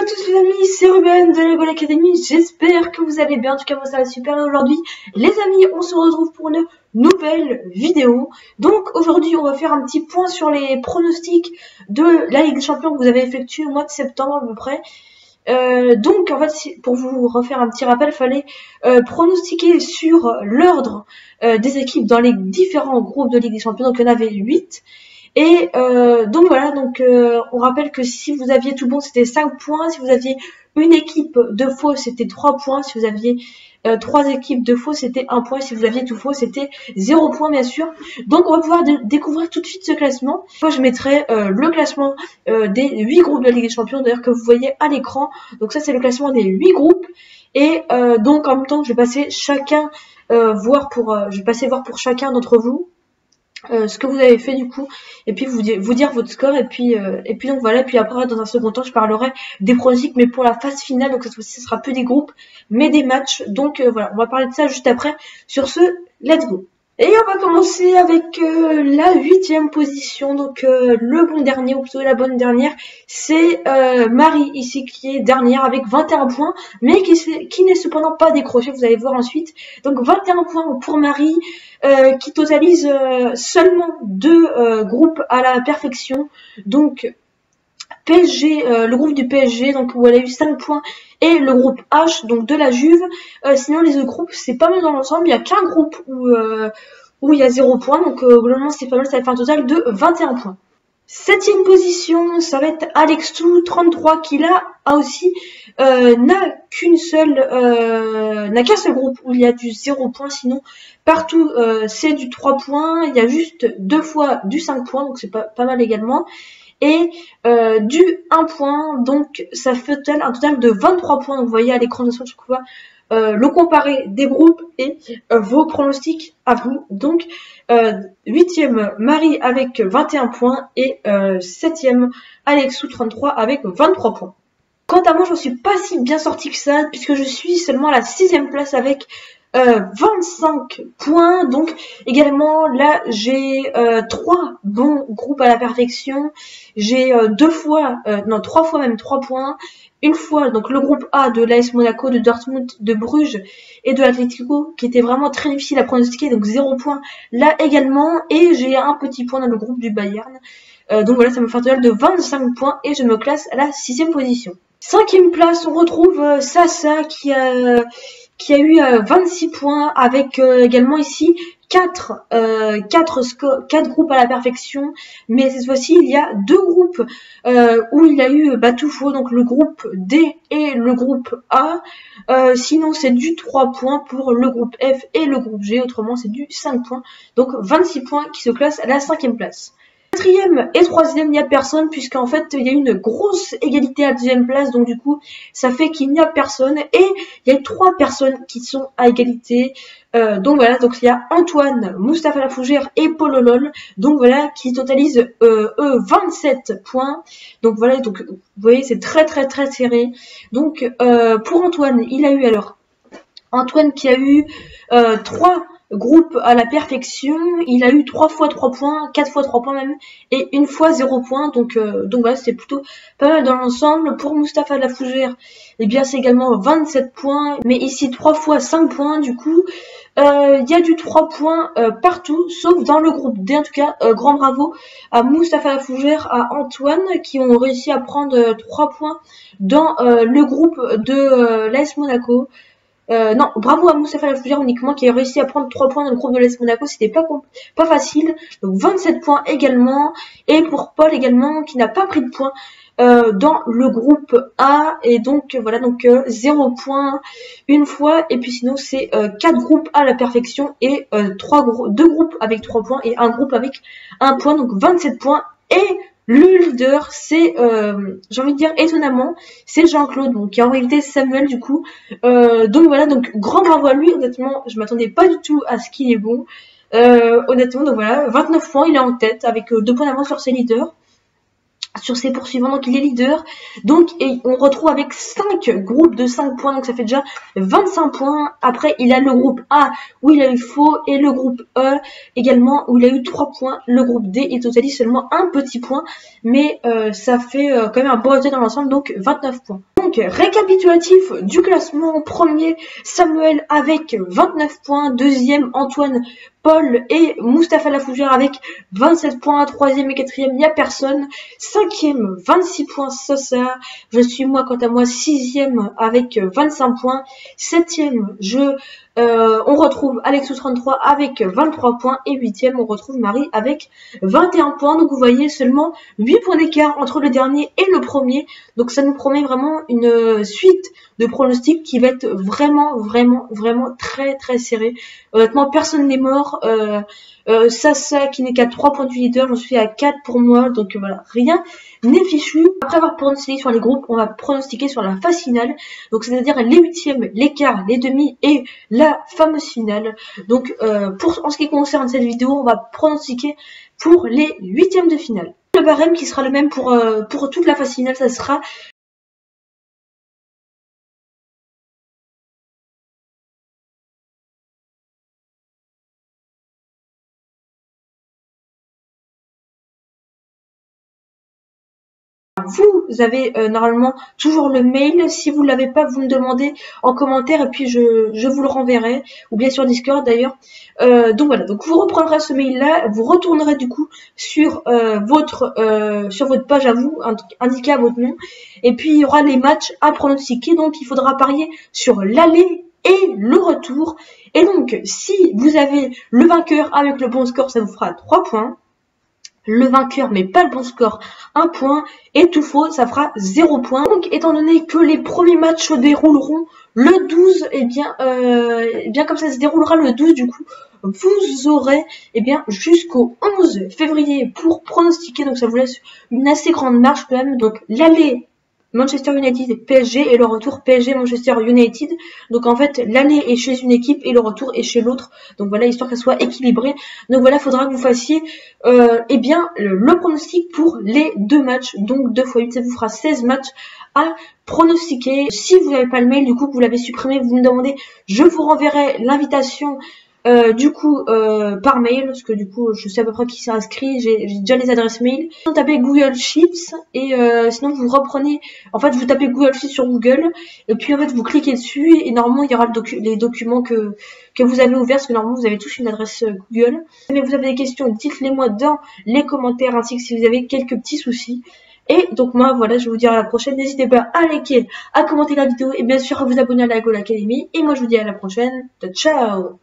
tous les amis, c'est Ruben de la Goal Academy, j'espère que vous allez bien, en tout cas moi ça va super et aujourd'hui les amis on se retrouve pour une nouvelle vidéo. Donc aujourd'hui on va faire un petit point sur les pronostics de la Ligue des Champions que vous avez effectué au mois de septembre à peu près. Donc en fait pour vous refaire un petit rappel, il fallait pronostiquer sur l'ordre des équipes dans les différents groupes de Ligue des Champions, donc il y en avait 8. Et donc voilà, on rappelle que si vous aviez tout bon, c'était 5 points. Si vous aviez une équipe de faux, c'était 3 points. Si vous aviez 3 équipes de faux, c'était 1 point. Si vous aviez tout faux, c'était 0 point, bien sûr. Donc on va pouvoir découvrir tout de suite ce classement. Moi, je mettrai le classement des 8 groupes de la Ligue des Champions, d'ailleurs, que vous voyez à l'écran. Donc ça, c'est le classement des 8 groupes. Et donc en même temps, je vais passer chacun voir pour chacun d'entre vous. Ce que vous avez fait du coup, et puis vous dire votre score, et puis donc voilà, et puis après dans un second temps je parlerai des pronostics mais pour la phase finale, donc cette fois-ci ce sera plus des groupes mais des matchs, donc voilà, on va parler de ça juste après. Sur ce, let's go. Et on va commencer avec la 8e position, donc le bon dernier, ou plutôt la bonne dernière, c'est Marie ici qui est dernière avec 21 points, mais qui n'est cependant pas décroché, vous allez voir ensuite. Donc 21 points pour Marie, qui totalise seulement 2 groupes à la perfection, donc PSG, le groupe du PSG, donc où elle a eu 5 points, et le groupe H, donc de la Juve. Sinon les autres groupes, c'est pas mal dans l'ensemble, il y a qu'un groupe où il y a 0 points, donc globalement c'est pas mal, ça fait un total de 21 points. 7e position, ça va être Alexou 33 qui là aussi n'a qu'un seul groupe où il y a du 0 point, sinon partout c'est du 3 points, il y a juste 2 fois du 5 points, donc c'est pas mal également. Et du 1 point, donc ça fait un total de 23 points. Donc vous voyez à l'écran de son, je vois le comparer des groupes et vos pronostics à vous. Donc 8e Marie avec 21 points et 7e Alexou 33 avec 23 points. Quant à moi, je ne suis pas si bien sortie que ça, puisque je suis seulement à la 6e place avec 25 points. Donc également là j'ai 3 bons groupes à la perfection. J'ai 3 fois même 3 points. Une fois donc le groupe A de l'AS Monaco, de Dortmund, de Bruges et de l'Atlético qui était vraiment très difficile à pronostiquer, donc 0 points là également. Et j'ai un petit point dans le groupe du Bayern. Donc voilà, ça me fait un total de 25 points et je me classe à la 6e position. 5e place, on retrouve Sasa qui a eu 26 points avec également ici 4 groupes à la perfection, mais cette fois-ci il y a 2 groupes où il a eu tout faux, donc le groupe D et le groupe A. Sinon c'est du 3 points pour le groupe F et le groupe G, autrement c'est du 5 points, donc 26 points qui se classent à la 5e place. 4e et 3e, il n'y a personne, puisqu'en fait il y a une grosse égalité à la 2e place, donc du coup ça fait qu'il n'y a personne, et il y a 3 personnes qui sont à égalité. Donc voilà, donc il y a Antoine, Mustapha Lafougère et Paul Olol, donc voilà, qui totalisent eux 27 points. Donc voilà, donc vous voyez c'est très serré. Donc pour Antoine, il a eu Antoine qui a eu 3 groupes à la perfection, il a eu 3 fois 3 points, 4 fois 3 points même, et une fois 0 points, donc voilà, c'est plutôt pas mal dans l'ensemble. Pour Mustapha Lafougère, eh bien c'est également 27 points, mais ici 3 fois 5 points, du coup, il y a du 3 points partout, sauf dans le groupe D. En tout cas, grand bravo à Mustapha Lafougère, à Antoine, qui ont réussi à prendre 3 points dans le groupe de l'AS Monaco. Non, bravo à Mustapha Lafougère uniquement qui a réussi à prendre 3 points dans le groupe de l'AS Monaco, c'était pas facile. Donc 27 points également, et pour Paul également qui n'a pas pris de points dans le groupe A, et donc voilà, donc 0 points une fois, et puis sinon c'est 4 groupes à la perfection et 2 groupes avec 3 points et un groupe avec 1 point, donc 27 points. Et le leader, c'est, j'ai envie de dire étonnamment, c'est Jean-Claude, donc qui est en réalité Samuel du coup. Donc voilà, donc grand bravo à lui. Honnêtement, je m'attendais pas du tout à ce qu'il est bon. Honnêtement, donc voilà, 29 points, il est en tête avec 2 points d'avance sur ses leaders. Sur ses poursuivants, donc il est leader. Donc et on retrouve avec 5 groupes de 5 points, donc ça fait déjà 25 points. Après il a le groupe A où il a eu faux, et le groupe E également où il a eu 3 points. Le groupe D il totalise seulement un petit point, mais ça fait quand même un bon résultat dans l'ensemble, donc 29 points. Donc, récapitulatif du classement, premier Samuel avec 29 points, deuxième Antoine, Paul et Mustapha Lafougère avec 27 points, troisième et quatrième, il n'y a personne, cinquième 26 points Sosa, je suis moi quant à moi sixième avec 25 points, septième on retrouve Alexou33 avec 23 points et huitième on retrouve Marie avec 21 points, donc vous voyez seulement 8 points d'écart entre le dernier et le premier, donc ça nous promet vraiment une suite de pronostics qui va être vraiment très très serré. Honnêtement, personne n'est mort. Sasa qui n'est qu'à 3 points du leader, j'en suis à 4 pour moi, donc voilà, rien n'est fichu. Après avoir pronostiqué sur les groupes, on va pronostiquer sur la phase finale, donc c'est-à-dire les huitièmes, les quarts, les demi et la fameuse finale. Donc en ce qui concerne cette vidéo, on va pronostiquer pour les huitièmes de finale. Le barème qui sera le même pour toute la phase finale, ça sera vous avez normalement toujours le mail. Si vous ne l'avez pas, vous me demandez en commentaire et puis je vous le renverrai, ou bien sur Discord d'ailleurs. Donc voilà, donc vous reprendrez ce mail là, vous retournerez du coup sur votre page à vous, indiqué à votre nom, et puis il y aura les matchs à pronostiquer, donc il faudra parier sur l'aller et le retour. Et donc si vous avez le vainqueur avec le bon score, ça vous fera 3 points. Le vainqueur mais pas le bon score, 1 point, et tout faux, ça fera 0 point. Donc étant donné que les premiers matchs se dérouleront le 12, et bien comme ça se déroulera le 12 du coup, vous aurez jusqu'au 11 février pour pronostiquer, donc ça vous laisse une assez grande marge quand même. Donc l'aller Manchester United PSG et le retour PSG Manchester United. Donc en fait l'aller est chez une équipe et le retour est chez l'autre. Donc voilà, histoire qu'elle soit équilibrée. Donc voilà, faudra que vous fassiez le pronostic pour les deux matchs. Donc 2 fois 8, ça vous fera 16 matchs à pronostiquer. Si vous n'avez pas le mail, du coup que vous l'avez supprimé, vous me demandez, je vous renverrai l'invitation par mail, parce que du coup je sais à peu près qui s'est inscrit, j'ai déjà les adresses mail. Vous tapez Google Sheets et sinon vous reprenez, en fait vous tapez Google Sheets sur Google et puis en fait vous cliquez dessus et normalement il y aura les documents que vous avez ouverts, parce que normalement vous avez tous une adresse Google. Si vous avez des questions, dites-les moi dans les commentaires, ainsi que si vous avez quelques petits soucis. Et donc moi voilà, je vais vous dire à la prochaine, n'hésitez pas à liker, à commenter la vidéo et bien sûr à vous abonner à la Goal Academy. Et moi je vous dis à la prochaine, ciao.